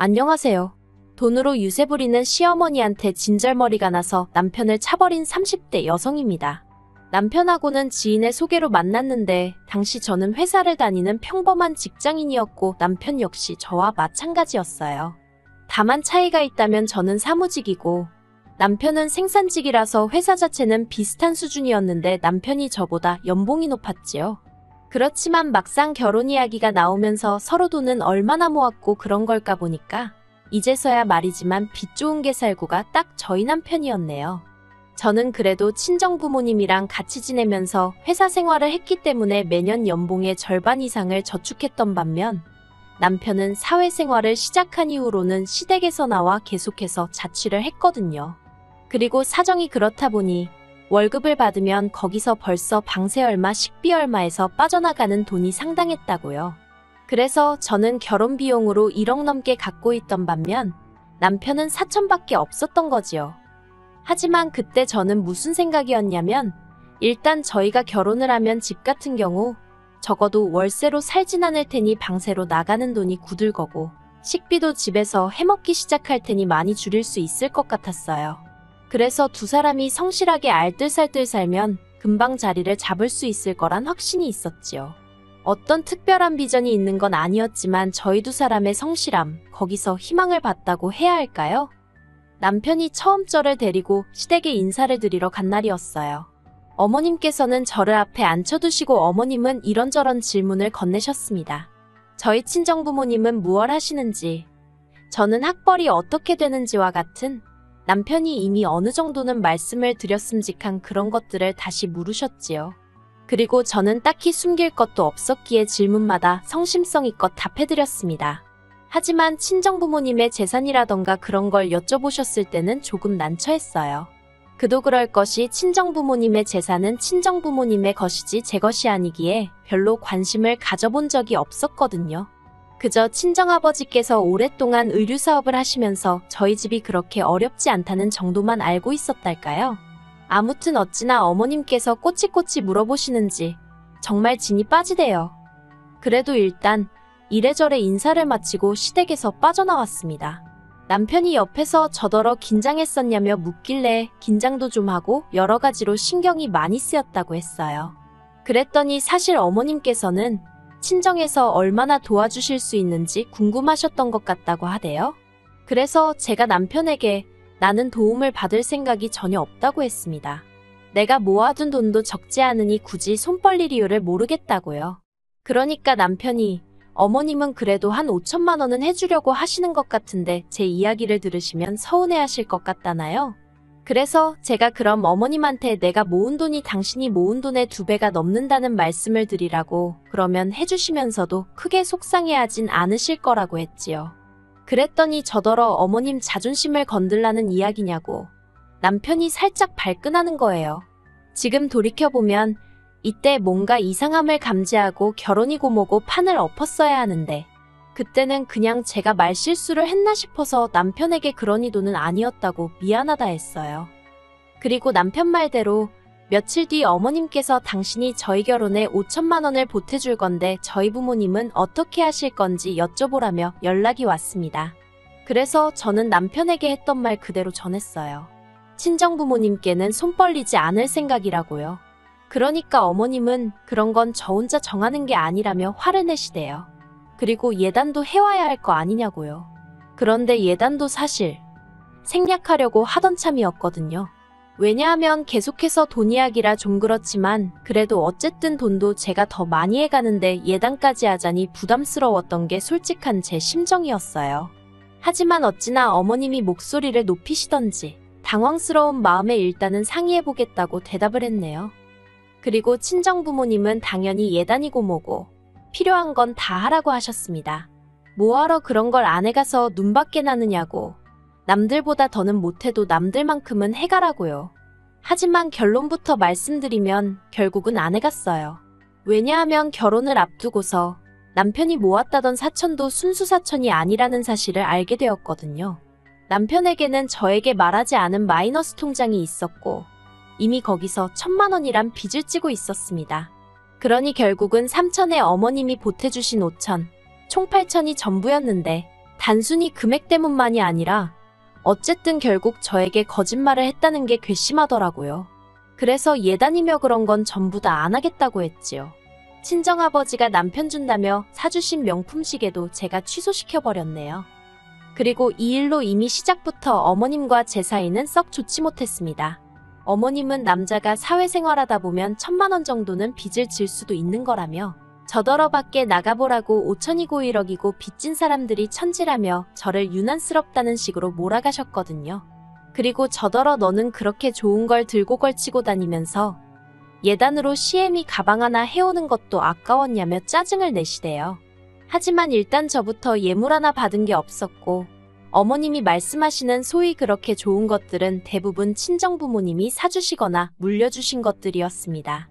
안녕하세요. 돈으로 유세 부리는 시어머니한테 진절머리가 나서 남편을 차버린 30대 여성입니다. 남편하고는 지인의 소개로 만났는데 당시 저는 회사를 다니는 평범한 직장인이었고 남편 역시 저와 마찬가지였어요. 다만 차이가 있다면 저는 사무직이고 남편은 생산직이라서 회사 자체는 비슷한 수준이었는데 남편이 저보다 연봉이 높았지요. 그렇지만 막상 결혼 이야기가 나오면서 서로 돈은 얼마나 모았고 그런 걸까 보니까 이제서야 말이지만 빚 좋은 게 살구가 딱 저희 남편이었네요. 저는 그래도 친정 부모님이랑 같이 지내면서 회사 생활을 했기 때문에 매년 연봉의 절반 이상을 저축했던 반면 남편은 사회생활을 시작한 이후로는 시댁에서 나와 계속해서 자취를 했거든요. 그리고 사정이 그렇다 보니 월급을 받으면 거기서 벌써 방세 얼마, 식비 얼마에서 빠져나가는 돈이 상당했다고요. 그래서 저는 결혼 비용으로 1억 넘게 갖고 있던 반면 남편은 4천밖에 없었던 거지요. 하지만 그때 저는 무슨 생각이었냐면 일단 저희가 결혼을 하면 집 같은 경우 적어도 월세로 살진 않을 테니 방세로 나가는 돈이 굳을 거고 식비도 집에서 해먹기 시작할 테니 많이 줄일 수 있을 것 같았어요. 그래서 두 사람이 성실하게 알뜰살뜰 살면 금방 자리를 잡을 수 있을 거란 확신이 있었지요. 어떤 특별한 비전이 있는 건 아니었지만 저희 두 사람의 성실함, 거기서 희망을 봤다고 해야 할까요? 남편이 처음 저를 데리고 시댁에 인사를 드리러 간 날이었어요. 어머님께서는 저를 앞에 앉혀두시고 어머님은 이런저런 질문을 건네셨습니다. 저희 친정부모님은 무얼 하시는지, 저는 학벌이 어떻게 되는지와 같은 남편이 이미 어느 정도는 말씀을 드렸음직한 그런 것들을 다시 물으셨지요. 그리고 저는 딱히 숨길 것도 없었기에 질문마다 성심성의껏 답해드렸습니다. 하지만 친정부모님의 재산이라던가 그런 걸 여쭤보셨을 때는 조금 난처했어요. 그도 그럴 것이 친정부모님의 재산은 친정부모님의 것이지 제 것이 아니기에 별로 관심을 가져본 적이 없었거든요. 그저 친정아버지께서 오랫동안 의류사업을 하시면서 저희 집이 그렇게 어렵지 않다는 정도만 알고 있었달까요? 아무튼 어찌나 어머님께서 꼬치꼬치 물어보시는지 정말 진이 빠지대요. 그래도 일단 이래저래 인사를 마치고 시댁에서 빠져나왔습니다. 남편이 옆에서 저더러 긴장했었냐며 묻길래 긴장도 좀 하고 여러 가지로 신경이 많이 쓰였다고 했어요. 그랬더니 사실 어머님께서는 친정에서 얼마나 도와주실 수 있는지 궁금하셨던 것 같다고 하대요. 그래서 제가 남편에게 나는 도움을 받을 생각이 전혀 없다고 했습니다. 내가 모아둔 돈도 적지 않으니 굳이 손 벌릴 이유를 모르겠다고요. 그러니까 남편이 어머님은 그래도 한 5천만 원은 해주려고 하시는 것 같은데 제 이야기를 들으시면 서운해하실 것 같다나요? 그래서 제가 그럼 어머님한테 내가 모은 돈이 당신이 모은 돈의 2배가 넘는다는 말씀을 드리라고 그러면 해주시면서도 크게 속상해하진 않으실 거라고 했지요. 그랬더니 저더러 어머님 자존심을 건들라는 이야기냐고 남편이 살짝 발끈하는 거예요. 지금 돌이켜보면 이때 뭔가 이상함을 감지하고 결혼이고 뭐고 판을 엎었어야 하는데 그때는 그냥 제가 말실수를 했나 싶어서 남편에게 그러니 돈은 아니었다고 미안하다 했어요. 그리고 남편 말대로 며칠 뒤 어머님께서 당신이 저희 결혼에 5천만 원을 보태줄 건데 저희 부모님은 어떻게 하실 건지 여쭤보라며 연락이 왔습니다. 그래서 저는 남편에게 했던 말 그대로 전했어요. 친정부모님께는 손 벌리지 않을 생각이라고요. 그러니까 어머님은 그런 건 저 혼자 정하는 게 아니라며 화를 내시대요. 그리고 예단도 해와야 할 거 아니냐고요. 그런데 예단도 사실 생략하려고 하던 참이었거든요. 왜냐하면 계속해서 돈 이야기라 좀 그렇지만 그래도 어쨌든 돈도 제가 더 많이 해가는데 예단까지 하자니 부담스러웠던 게 솔직한 제 심정이었어요. 하지만 어찌나 어머님이 목소리를 높이시던지 당황스러운 마음에 일단은 상의해보겠다고 대답을 했네요. 그리고 친정부모님은 당연히 예단이고 뭐고 필요한 건 다 하라고 하셨습니다. 뭐하러 그런 걸 안 해가서 눈밖에 나느냐고. 남들보다 더는 못해도 남들만큼은 해가라고요. 하지만 결론부터 말씀드리면 결국은 안 해갔어요. 왜냐하면 결혼을 앞두고서 남편이 모았다던 사천도 순수 사천이 아니라는 사실을 알게 되었거든요. 남편에게는 저에게 말하지 않은 마이너스 통장이 있었고 이미 거기서 1,000만 원이란 빚을 지고 있었습니다. 그러니 결국은 3천에 어머님이 보태주신 5천, 총 8천이 전부였는데 단순히 금액 때문만이 아니라 어쨌든 결국 저에게 거짓말을 했다는 게 괘씸하더라고요. 그래서 예단이며 그런 건 전부 다 안 하겠다고 했지요. 친정아버지가 남편 준다며 사주신 명품 시계도 제가 취소시켜버렸네요. 그리고 이 일로 이미 시작부터 어머님과 제 사이는 썩 좋지 못했습니다. 어머님은 남자가 사회생활하다 보면 1,000만 원 정도는 빚을 질 수도 있는 거라며 저더러 밖에 나가보라고 5천이고 1억이고 빚진 사람들이 천지라며 저를 유난스럽다는 식으로 몰아가셨거든요. 그리고 저더러 너는 그렇게 좋은 걸 들고 걸치고 다니면서 예단으로 시애미 가방 하나 해오는 것도 아까웠냐며 짜증을 내시대요. 하지만 일단 저부터 예물 하나 받은 게 없었고 어머님이 말씀하시는 소위 그렇게 좋은 것들은 대부분 친정부모님이 사주시거나 물려주신 것들이었습니다.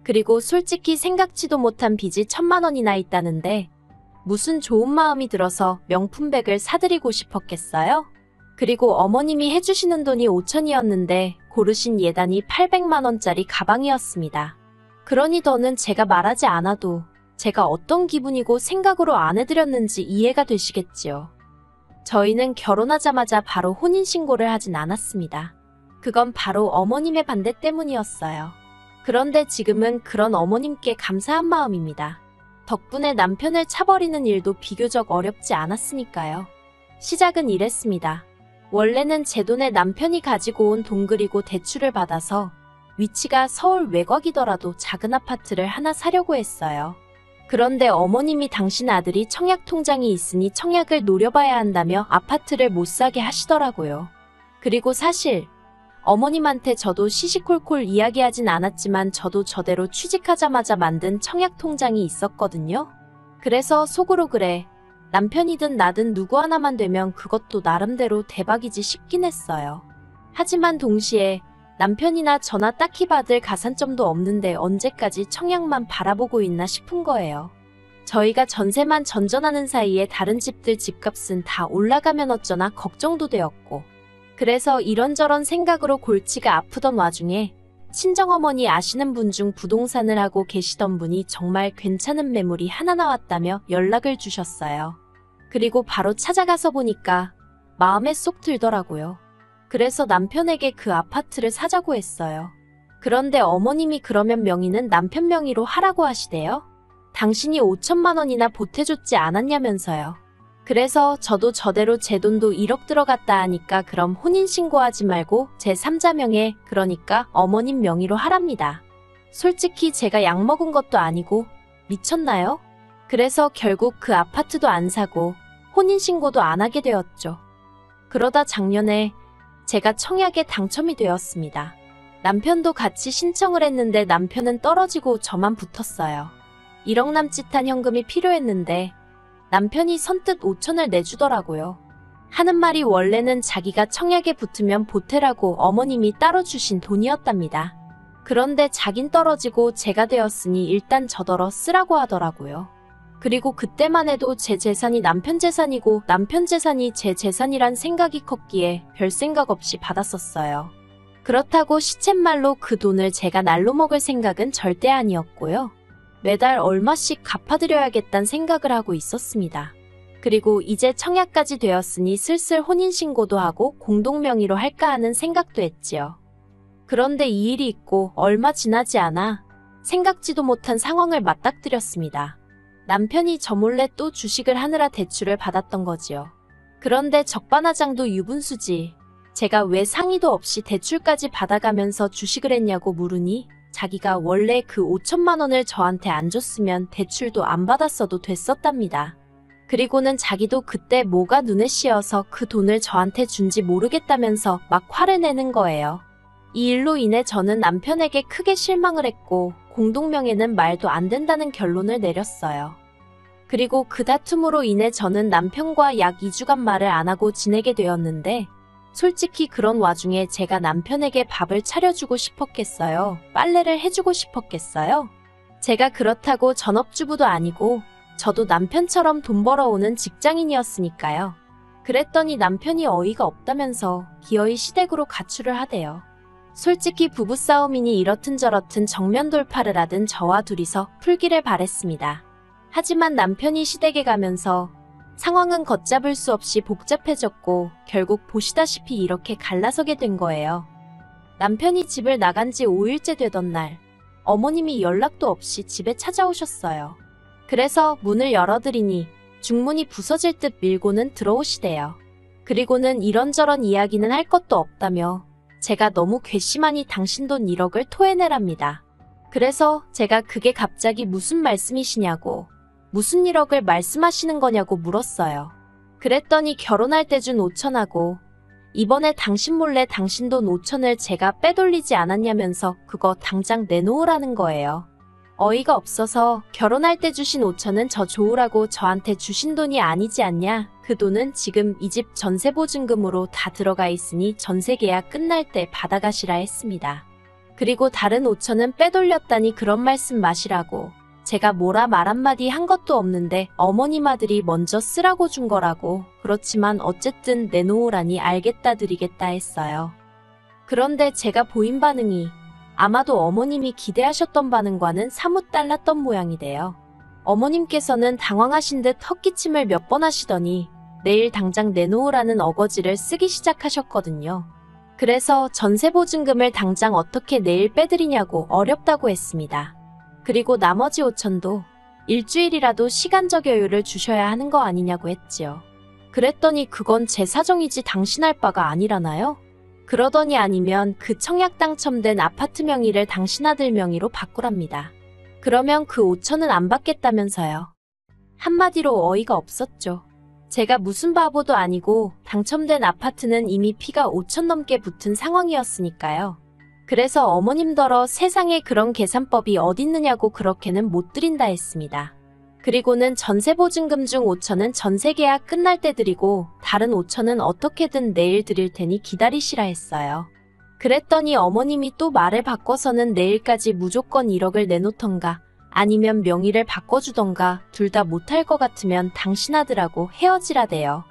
그리고 솔직히 생각지도 못한 빚이 1,000만 원이나 있다는데 무슨 좋은 마음이 들어서 명품백을 사드리고 싶었겠어요? 그리고 어머님이 해주시는 돈이 5천이었는데 고르신 예단이 800만 원짜리 가방이었습니다. 그러니 더는 제가 말하지 않아도 제가 어떤 기분이고 생각으로 안 해드렸는지 이해가 되시겠지요. 저희는 결혼하자마자 바로 혼인신고를 하진 않았습니다. 그건 바로 어머님의 반대 때문이었어요. 그런데 지금은 그런 어머님께 감사한 마음입니다. 덕분에 남편을 차버리는 일도 비교적 어렵지 않았으니까요. 시작은 이랬습니다. 원래는 제 돈에 남편이 가지고 온 돈 그리고 대출을 받아서 위치가 서울 외곽이더라도 작은 아파트를 하나 사려고 했어요. 그런데 어머님이 당신 아들이 청약 통장이 있으니 청약을 노려봐야 한다며 아파트를 못 사게 하시더라고요. 그리고 사실 어머님한테 저도 시시콜콜 이야기하진 않았지만 저도 저대로 취직하자마자 만든 청약 통장이 있었거든요. 그래서 속으로 그래. 남편이든 나든 누구 하나만 되면 그것도 나름대로 대박이지 싶긴 했어요. 하지만 동시에 남편이나 저나 딱히 받을 가산점도 없는데 언제까지 청약만 바라보고 있나 싶은 거예요. 저희가 전세만 전전하는 사이에 다른 집들 집값은 다 올라가면 어쩌나 걱정도 되었고 그래서 이런저런 생각으로 골치가 아프던 와중에 친정어머니 아시는 분 중 부동산을 하고 계시던 분이 정말 괜찮은 매물이 하나 나왔다며 연락을 주셨어요. 그리고 바로 찾아가서 보니까 마음에 쏙 들더라고요. 그래서 남편에게 그 아파트를 사자고 했어요. 그런데 어머님이 그러면 명의는 남편 명의로 하라고 하시대요. 당신이 5천만 원이나 보태줬지 않았냐면서요. 그래서 저도 저대로 제 돈도 1억 들어갔다 하니까 그럼 혼인신고하지 말고 제 3자 명의 그러니까 어머님 명의로 하랍니다. 솔직히 제가 약 먹은 것도 아니고 미쳤나요? 그래서 결국 그 아파트도 안 사고 혼인신고도 안 하게 되었죠. 그러다 작년에 제가 청약에 당첨이 되었습니다. 남편도 같이 신청을 했는데 남편은 떨어지고 저만 붙었어요. 1억 남짓한 현금이 필요했는데 남편이 선뜻 5천을 내주더라고요. 하는 말이 원래는 자기가 청약에 붙으면 보태라고 어머님이 따로 주신 돈이었답니다. 그런데 자긴 떨어지고 제가 되었으니 일단 저더러 쓰라고 하더라고요. 그리고 그때만 해도 제 재산이 남편 재산이고 남편 재산이 제 재산이란 생각이 컸기에 별 생각 없이 받았었어요. 그렇다고 시쳇말로 그 돈을 제가 날로 먹을 생각은 절대 아니었고요. 매달 얼마씩 갚아드려야겠다는 생각을 하고 있었습니다. 그리고 이제 청약까지 되었으니 슬슬 혼인신고도 하고 공동명의로 할까 하는 생각도 했지요. 그런데 이 일이 있고 얼마 지나지 않아 생각지도 못한 상황을 맞닥뜨렸습니다. 남편이 저 몰래 또 주식을 하느라 대출을 받았던 거지요. 그런데 적반하장도 유분수지. 제가 왜 상의도 없이 대출까지 받아가면서 주식을 했냐고 물으니 자기가 원래 그 5천만 원을 저한테 안 줬으면 대출도 안 받았어도 됐었답니다. 그리고는 자기도 그때 뭐가 눈에 씌어서 그 돈을 저한테 준지 모르겠다면서 막 화를 내는 거예요. 이 일로 인해 저는 남편에게 크게 실망을 했고 공동명예는 말도 안 된다는 결론을 내렸어요. 그리고 그 다툼으로 인해 저는 남편과 약 2주간 말을 안 하고 지내게 되었는데 솔직히 그런 와중에 제가 남편에게 밥을 차려주고 싶었겠어요? 빨래를 해주고 싶었겠어요? 제가 그렇다고 전업주부도 아니고 저도 남편처럼 돈 벌어오는 직장인이었으니까요. 그랬더니 남편이 어이가 없다면서 기어이 시댁으로 가출을 하대요. 솔직히 부부싸움이니 이렇든 저렇든 정면 돌파를 하든 저와 둘이서 풀기를 바랬습니다. 하지만 남편이 시댁에 가면서 상황은 걷잡을 수 없이 복잡해졌고 결국 보시다시피 이렇게 갈라서게 된 거예요. 남편이 집을 나간 지 5일째 되던 날, 어머님이 연락도 없이 집에 찾아오셨어요. 그래서 문을 열어드리니 중문이 부서질 듯 밀고는 들어오시대요. 그리고는 이런저런 이야기는 할 것도 없다며 제가 너무 괘씸하니 당신 돈 1억을 토해내랍니다. 그래서 제가 그게 갑자기 무슨 말씀이시냐고, 무슨 1억을 말씀하시는 거냐고 물었어요. 그랬더니 결혼할 때 준 5천하고 이번에 당신 몰래 당신 돈 5천을 제가 빼돌리지 않았냐면서 그거 당장 내놓으라는 거예요. 어이가 없어서 결혼할 때 주신 5천은 저 좋으라고 저한테 주신 돈이 아니지 않냐? 그 돈은 지금 이 집 전세보증금으로 다 들어가 있으니 전세계약 끝날 때 받아가시라 했습니다. 그리고 다른 5천은 빼돌렸다니 그런 말씀 마시라고. 제가 뭐라 말 한마디 한 것도 없는데 어머님 아들이 먼저 쓰라고 준 거라고. 그렇지만 어쨌든 내놓으라니 알겠다 드리겠다 했어요. 그런데 제가 보인 반응이 아마도 어머님이 기대하셨던 반응과는 사뭇 달랐던 모양이래요. 어머님께서는 당황하신 듯 헛기침을 몇 번 하시더니 내일 당장 내놓으라는 어거지를 쓰기 시작하셨거든요. 그래서 전세보증금을 당장 어떻게 내일 빼드리냐고 어렵다고 했습니다. 그리고 나머지 5천도 일주일이라도 시간적 여유를 주셔야 하는 거 아니냐고 했지요. 그랬더니 그건 제 사정이지 당신 할 바가 아니라나요? 그러더니 아니면 그 청약 당첨된 아파트 명의를 당신 아들 명의로 바꾸랍니다. 그러면 그 5천은 안 받겠다면서요. 한마디로 어이가 없었죠. 제가 무슨 바보도 아니고 당첨된 아파트는 이미 피가 5천 넘게 붙은 상황이었으니까요. 그래서 어머님더러 세상에 그런 계산법이 어딨느냐고 그렇게는 못 드린다 했습니다. 그리고는 전세보증금 중 5천은 전세계약 끝날 때 드리고 다른 5천은 어떻게든 내일 드릴 테니 기다리시라 했어요. 그랬더니 어머님이 또 말을 바꿔서는 내일까지 무조건 1억을 내놓던가 아니면 명의를 바꿔주던가 둘 다 못할 것 같으면 당신 아들하고 헤어지라대요.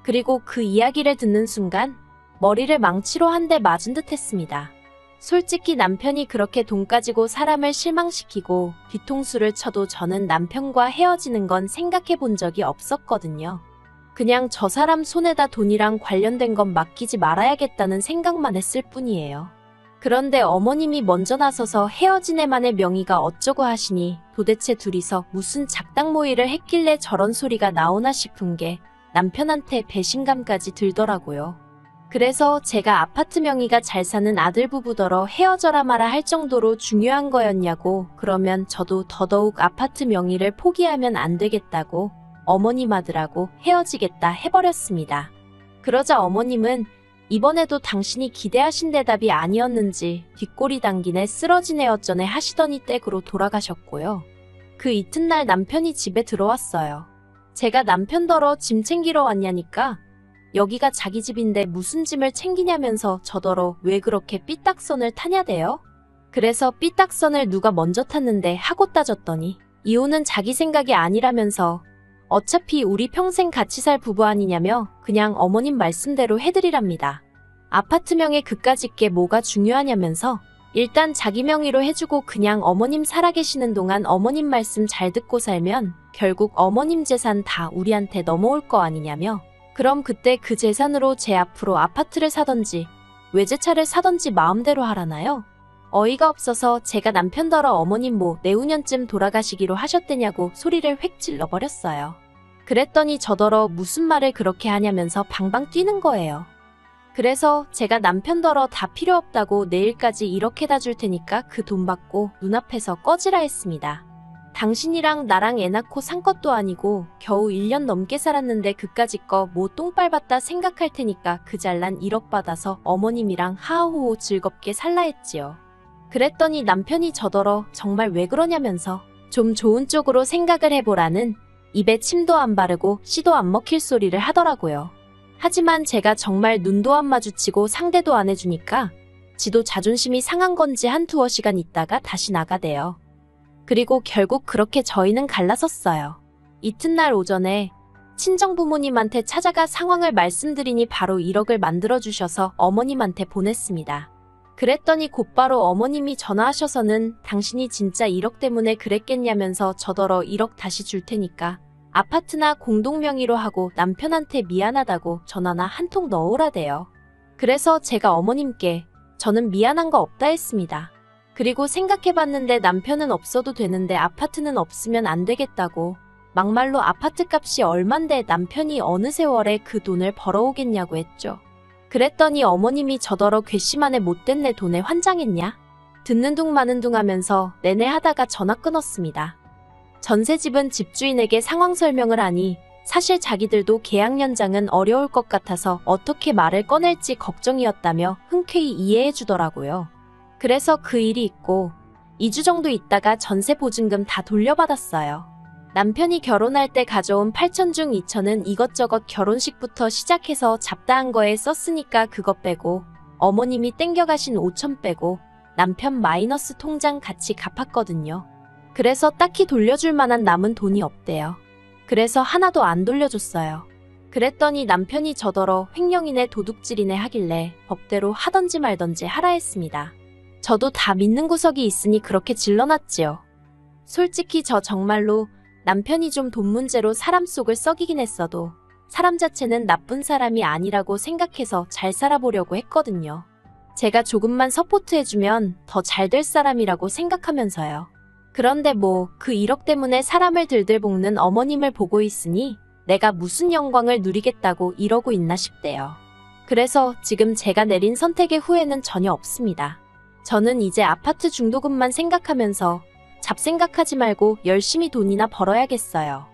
그리고 그 이야기를 듣는 순간 머리를 망치로 한 대 맞은 듯 했습니다. 솔직히 남편이 그렇게 돈 가지고 사람을 실망시키고 뒤통수를 쳐도 저는 남편과 헤어지는 건 생각해 본 적이 없었거든요. 그냥 저 사람 손에다 돈이랑 관련된 건 맡기지 말아야겠다는 생각만 했을 뿐이에요. 그런데 어머님이 먼저 나서서 헤어진 애만의 명의가 어쩌고 하시니 도대체 둘이서 무슨 작당 모의를 했길래 저런 소리가 나오나 싶은 게 남편한테 배신감까지 들더라고요. 그래서 제가 아파트 명의가 잘 사는 아들 부부더러 헤어져라 마라 할 정도로 중요한 거였냐고. 그러면 저도 더더욱 아파트 명의를 포기하면 안 되겠다고 어머님 아들하고 헤어지겠다 해버렸습니다. 그러자 어머님은 이번에도 당신이 기대하신 대답이 아니었는지 뒷골이 당기네 쓰러지네 어쩌네 하시더니 댁으로 돌아가셨고요. 그 이튿날 남편이 집에 들어왔어요. 제가 남편더러 짐 챙기러 왔냐니까 여기가 자기 집인데 무슨 짐을 챙기냐면서 저더러 왜 그렇게 삐딱선을 타냐대요. 그래서 삐딱선을 누가 먼저 탔는데 하고 따졌더니 이혼은 자기 생각이 아니라면서 어차피 우리 평생 같이 살 부부 아니냐며 그냥 어머님 말씀대로 해드리랍니다. 아파트 명에 그까짓 게 뭐가 중요하냐면서 일단 자기 명의로 해주고 그냥 어머님 살아계시는 동안 어머님 말씀 잘 듣고 살면 결국 어머님 재산 다 우리한테 넘어올 거 아니냐며 그럼 그때 그 재산으로 제 앞으로 아파트를 사던지 외제차를 사던지 마음대로 하라나요? 어이가 없어서 제가 남편더러 어머님 뭐 내후년쯤 돌아가시기로 하셨대냐고 소리를 획 질러버렸어요. 그랬더니 저더러 무슨 말을 그렇게 하냐면서 방방 뛰는 거예요. 그래서 제가 남편더러 다 필요 없다고 내일까지 이렇게 다 줄 테니까 그 돈 받고 눈앞에서 꺼지라 했습니다. 당신이랑 나랑 애 낳고 산 것도 아니고 겨우 1년 넘게 살았는데 그까짓 거 뭐 똥 밟았다 생각할 테니까 그 잘난 1억 받아서 어머님이랑 하하호호 즐겁게 살라 했지요. 그랬더니 남편이 저더러 정말 왜 그러냐면서 좀 좋은 쪽으로 생각을 해보라는 입에 침도 안 바르고 씨도 안 먹힐 소리를 하더라고요. 하지만 제가 정말 눈도 안 마주치고 상대도 안 해주니까 지도 자존심이 상한 건지 한 두어 시간 있다가 다시 나가대요. 그리고 결국 그렇게 저희는 갈라섰어요. 이튿날 오전에 친정부모님한테 찾아가 상황을 말씀드리니 바로 1억을 만들어주셔서 어머님한테 보냈습니다. 그랬더니 곧바로 어머님이 전화하셔서는 당신이 진짜 1억 때문에 그랬겠냐면서 저더러 1억 다시 줄 테니까 아파트나 공동명의로 하고 남편한테 미안하다고 전화나 한 통 넣으라대요. 그래서 제가 어머님께 저는 미안한 거 없다 했습니다. 그리고 생각해봤는데 남편은 없어도 되는데 아파트는 없으면 안 되겠다고 막말로 아파트 값이 얼만데 남편이 어느 세월에 그 돈을 벌어오겠냐고 했죠. 그랬더니 어머님이 저더러 괘씸하네 못된 내 돈에 환장했냐? 듣는 둥 마는 둥 하면서 내내 하다가 전화 끊었습니다. 전세집은 집주인에게 상황 설명을 하니 사실 자기들도 계약 연장은 어려울 것 같아서 어떻게 말을 꺼낼지 걱정이었다며 흔쾌히 이해해 주더라고요. 그래서 그 일이 있고 2주 정도 있다가 전세 보증금 다 돌려받았어요. 남편이 결혼할 때 가져온 8천 중 2천은 이것저것 결혼식부터 시작해서 잡다한 거에 썼으니까 그거 빼고 어머님이 땡겨가신 5천 빼고 남편 마이너스 통장 같이 갚았거든요. 그래서 딱히 돌려줄 만한 남은 돈이 없대요. 그래서 하나도 안 돌려줬어요. 그랬더니 남편이 저더러 횡령이네 도둑질이네 하길래 법대로 하던지 말던지 하라 했습니다. 저도 다 믿는 구석이 있으니 그렇게 질러놨지요. 솔직히 저 정말로 남편이 좀 돈 문제로 사람 속을 썩이긴 했어도 사람 자체는 나쁜 사람이 아니라고 생각해서 잘 살아보려고 했거든요. 제가 조금만 서포트해주면 더 잘 될 사람이라고 생각하면서요. 그런데 뭐 그 1억 때문에 사람을 들들 볶는 어머님을 보고 있으니 내가 무슨 영광을 누리겠다고 이러고 있나 싶대요. 그래서 지금 제가 내린 선택의 후회는 전혀 없습니다. 저는 이제 아파트 중도금만 생각하면서 잡생각하지 말고 열심히 돈이나 벌어야겠어요.